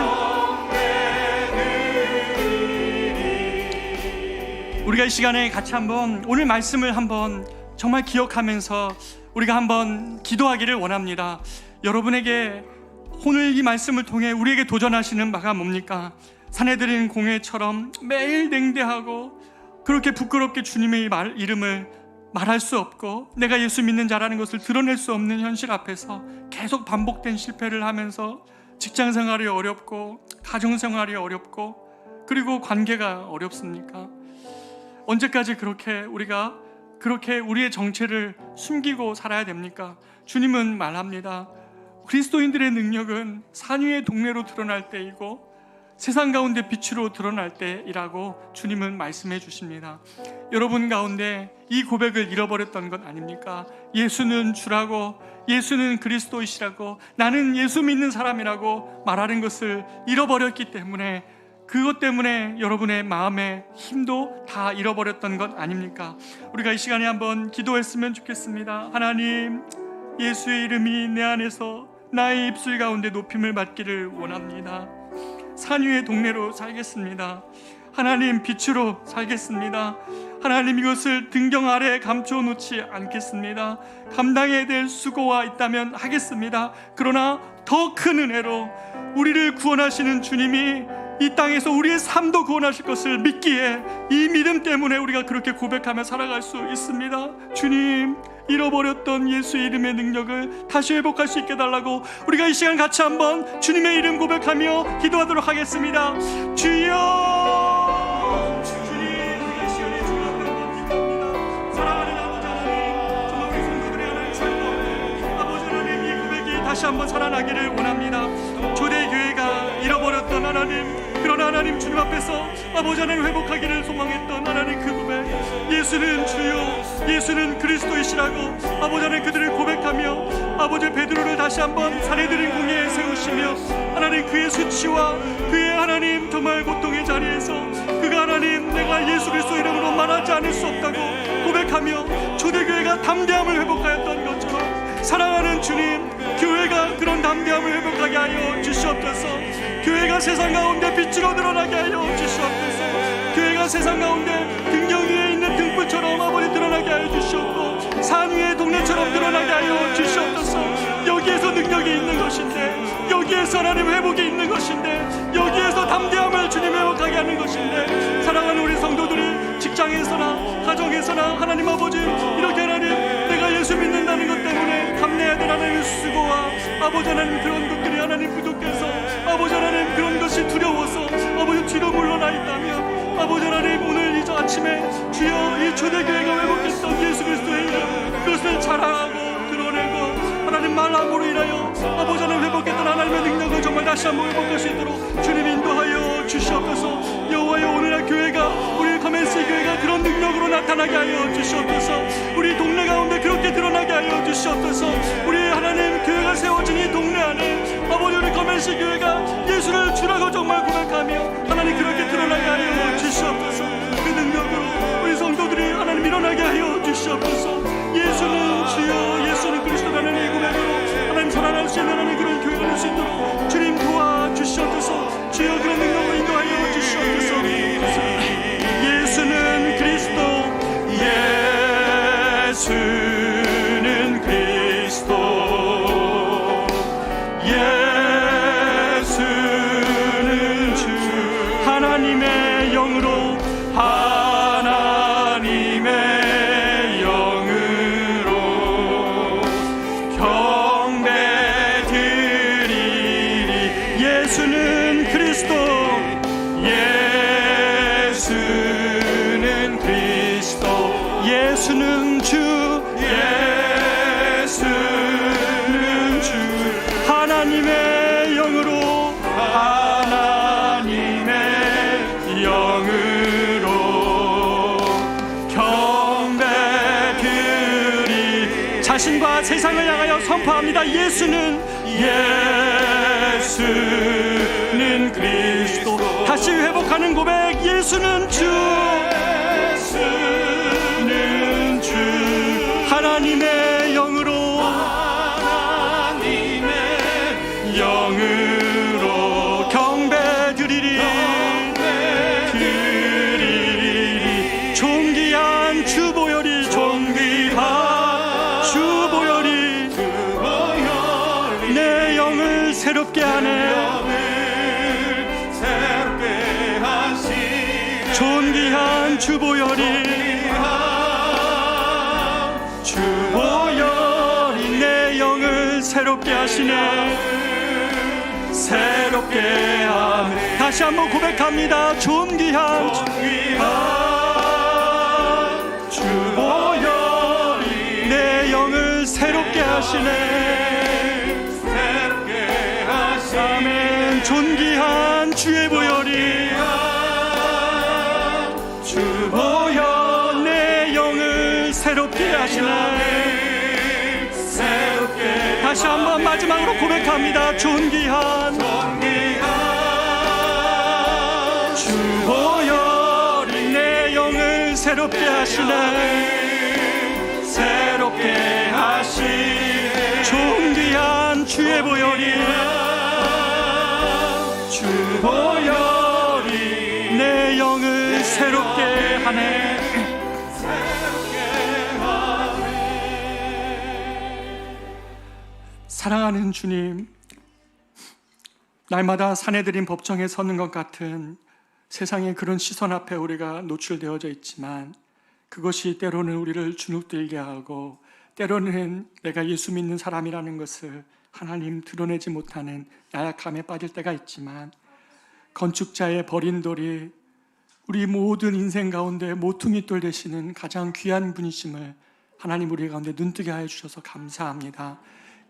우리가 이 시간에 같이 한번 오늘 말씀을 한번 정말 기억하면서 우리가 한번 기도하기를 원합니다. 여러분에게 오늘 이 말씀을 통해 우리에게 도전하시는 바가 뭡니까? 사내들인 공회처럼 매일 냉대하고 그렇게 부끄럽게 주님의 이름을 말할 수 없고 내가 예수 믿는 자라는 것을 드러낼 수 없는 현실 앞에서 계속 반복된 실패를 하면서 직장생활이 어렵고 가정생활이 어렵고 그리고 관계가 어렵습니까? 언제까지 우리가 그렇게 우리의 정체를 숨기고 살아야 됩니까? 주님은 말합니다. 그리스도인들의 능력은 산 위의 동네로 드러날 때이고 세상 가운데 빛으로 드러날 때이라고 주님은 말씀해 주십니다. 여러분 가운데 이 고백을 잃어버렸던 것 아닙니까? 예수는 주라고, 예수는 그리스도이시라고, 나는 예수 믿는 사람이라고 말하는 것을 잃어버렸기 때문에 그것 때문에 여러분의 마음의 힘도 다 잃어버렸던 것 아닙니까? 우리가 이 시간에 한번 기도했으면 좋겠습니다. 하나님, 예수의 이름이 내 안에서 나의 입술 가운데 높임을 받기를 원합니다. 산 위의 동네로 살겠습니다. 하나님, 빛으로 살겠습니다. 하나님, 이것을 등경 아래에 감춰놓지 않겠습니다. 감당해야 될 수고가 있다면 하겠습니다. 그러나 더 큰 은혜로 우리를 구원하시는 주님이 이 땅에서 우리의 삶도 구원하실 것을 믿기에 이 믿음 때문에 우리가 그렇게 고백하며 살아갈 수 있습니다. 주님, 잃어버렸던 예수의 이름의 능력을 다시 회복할 수 있게 달라고 우리가 이 시간 같이 한번 주님의 이름 고백하며 기도하도록 하겠습니다. 주여, 주님, 이 시간에 주님 앞에 기도합니다. 사랑하는 아버지 하나님, 정말 우리 성도들의 하나님 주님 가운데 아버지 하나님 이 고백이 다시 한번 살아나기를 원합니다. 초대교회가 잃어버렸던 하나님, 그런 하나님 주님 앞에서 아버지 하나님 회복하기를 소망했던 하나님 그 고백, 예수는 주요 예수는 그리스도이시라고 아버지 하나님 그들을 고백하며 아버지 베드로를 다시 한번 사내들인 공회에 세우시며 하나님 그의 수치와 그의 하나님 정말 고통의 자리에서 그가 하나님 내가 예수 그리스도 이름으로 말하지 않을 수 없다고 고백하며 초대교회가 담대함을 회복하였던 것처럼 사랑하는 주님, 교회가 그런 담대함을 회복하게 하여 주시옵소서. 교회가 세상 가운데 빛으로 드러나게 하여 주시옵소서. 교회가 세상 가운데 등경 위에 있는 등불처럼 아버지 드러나게 하여 주시옵고 산 위의 동네처럼 드러나게 하여 주시옵소서. 여기에서 능력이 있는 것인데, 여기에서 하나님 회복이 있는 것인데, 여기에서 담대함을 주님 회복하게 하는 것인데, 사랑하는 우리 성도들이 직장에서나 가정에서나 하나님 아버지 이렇게 하나님 내가 예수 믿는다는 것 때문에 감내해야 될 하나님의 수고와 아버지 하나님 그런 것들이 하나님 부족해서 아버지 하나님 그런 것이 두려워서 아버지 뒤로 물러나 있다면 아버지 하나님 오늘 이 아침에 주여 이 초대교회가 회복했던 예수 그리스도의 이름 그것을 자랑하고 드러내고 하나님 말함으로 인하여 아버지 하나님 회복했던 하나님의 능력을 정말 다시 한번 회복할 수 있도록 주님 인도하여 주시옵소서. 여호와여, 오늘날 교회가 우리 커맨스 교회가 그런 능력으로 나타나게 하여 주시옵소서. 우리 동네 가운데 그렇게 드러나게 하여 주시옵소서. 우리 하나님 교회가 세워진 이 동네 안에 아버지 우리 커맨스 교회가 예수를 주라고 정말 고백하며 하나님 그렇게 드러나게 하여 주시옵소서. 그 능력으로 우리 성도들이 하나님 일어나게 하여 주시옵소서. 예수는 주여 예수는 그리스도라는 이 고백으로 하나님 살아날 수 있는 하나님 그런 교회가 될 수 있도록 주님 도와주시옵소서. 주여 그런 능력을 인도하여 주시옵소서. 예수는 그리스도 예수는 그리스도 예수는 주 하나님의 영으로 하나님의 영으로 경배드리리. 예수는 그리스도 예수는 그리스도 예수는 주, 예수는 주. 하나님의 영으로, 하나님의 영으로 경배드리. 자신과 세상을 향하여 선포합니다. 예수는 그리스도. 다시 회복하는 고백. 예수는 주, 예수는 주. 하나님의 영으로, 하나님의 영으로 경배드리리. 존귀한 주보혈이, 존귀한 주보혈이 내 영을 새롭게 하네. 존귀한 주보혈이, 주보혈이 내 영을 새롭게 하시네. 새롭게 하네. 다시 한번 고백합니다. 존귀한 주보혈이 내 영을 새롭게 하시네. 새롭게 하시네. 아멘. 존귀한 주의 보혈이, 주보혈 내 영을 새롭게 하시네. 새롭게. 다시 한번 마지막으로 고백합니다. 존귀한 주보혈이 내 영을 새롭게 하시네. 새롭게 하시네. 존귀한 주의 보혈이, 주보혈이 내 영을 새롭게 하네. 사랑하는 주님, 날마다 사내들인 법정에 서는 것 같은 세상의 그런 시선 앞에 우리가 노출되어져 있지만, 그것이 때로는 우리를 주눅들게 하고, 때로는 내가 예수 믿는 사람이라는 것을 하나님 드러내지 못하는 나약함에 빠질 때가 있지만, 건축자의 버린 돌이 우리 모든 인생 가운데 모퉁이돌 되시는 가장 귀한 분이심을 하나님 우리 가운데 눈뜨게 하여 주셔서 감사합니다.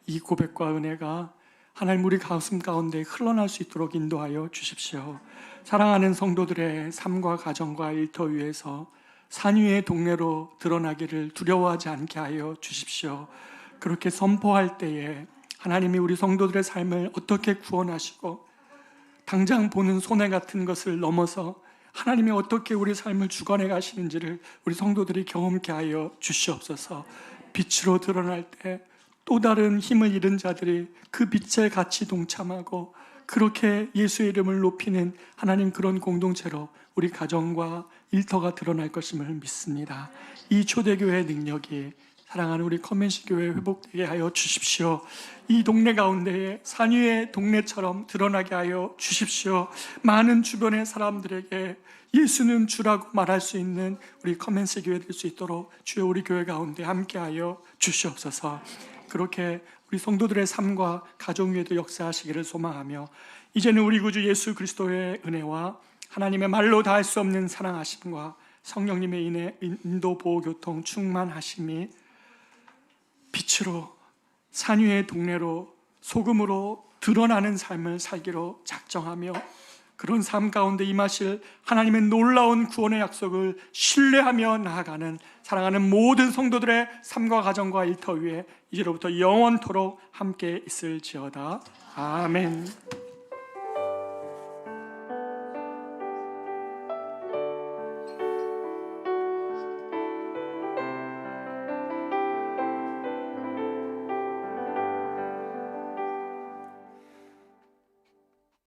이 고백과 은혜가 하나님 우리 가슴 가운데 흘러날 수 있도록 인도하여 주십시오. 사랑하는 성도들의 삶과 가정과 일터 위에서 산 위의 동네로 드러나기를 두려워하지 않게 하여 주십시오. 그렇게 선포할 때에 하나님이 우리 성도들의 삶을 어떻게 구원하시고 당장 보는 손해 같은 것을 넘어서 하나님이 어떻게 우리 삶을 주관해 가시는지를 우리 성도들이 경험케 하여 주시옵소서. 빛으로 드러날 때 또 다른 힘을 잃은 자들이 그 빛에 같이 동참하고 그렇게 예수의 이름을 높이는 하나님 그런 공동체로 우리 가정과 일터가 드러날 것임을 믿습니다. 이 초대교회의 능력이 사랑하는 우리 커맨시 교회 회복되게 하여 주십시오. 이 동네 가운데에 산 위의 동네처럼 드러나게 하여 주십시오. 많은 주변의 사람들에게 예수는 주라고 말할 수 있는 우리 커맨시 교회 될 수 있도록 주여 우리 교회 가운데 함께하여 주시옵소서. 그렇게 우리 성도들의 삶과 가정 위에도 역사하시기를 소망하며, 이제는 우리 구주 예수 그리스도의 은혜와 하나님의 말로 다할 수 없는 사랑하심과 성령님의 인도 보호 교통 충만하심이 빛으로 산 위의 동네로 소금으로 드러나는 삶을 살기로 작정하며, 그런 삶 가운데 임하실 하나님의 놀라운 구원의 약속을 신뢰하며 나아가는 사랑하는 모든 성도들의 삶과 가정과 일터 위에 이제로부터 영원토록 함께 있을지어다. 아멘.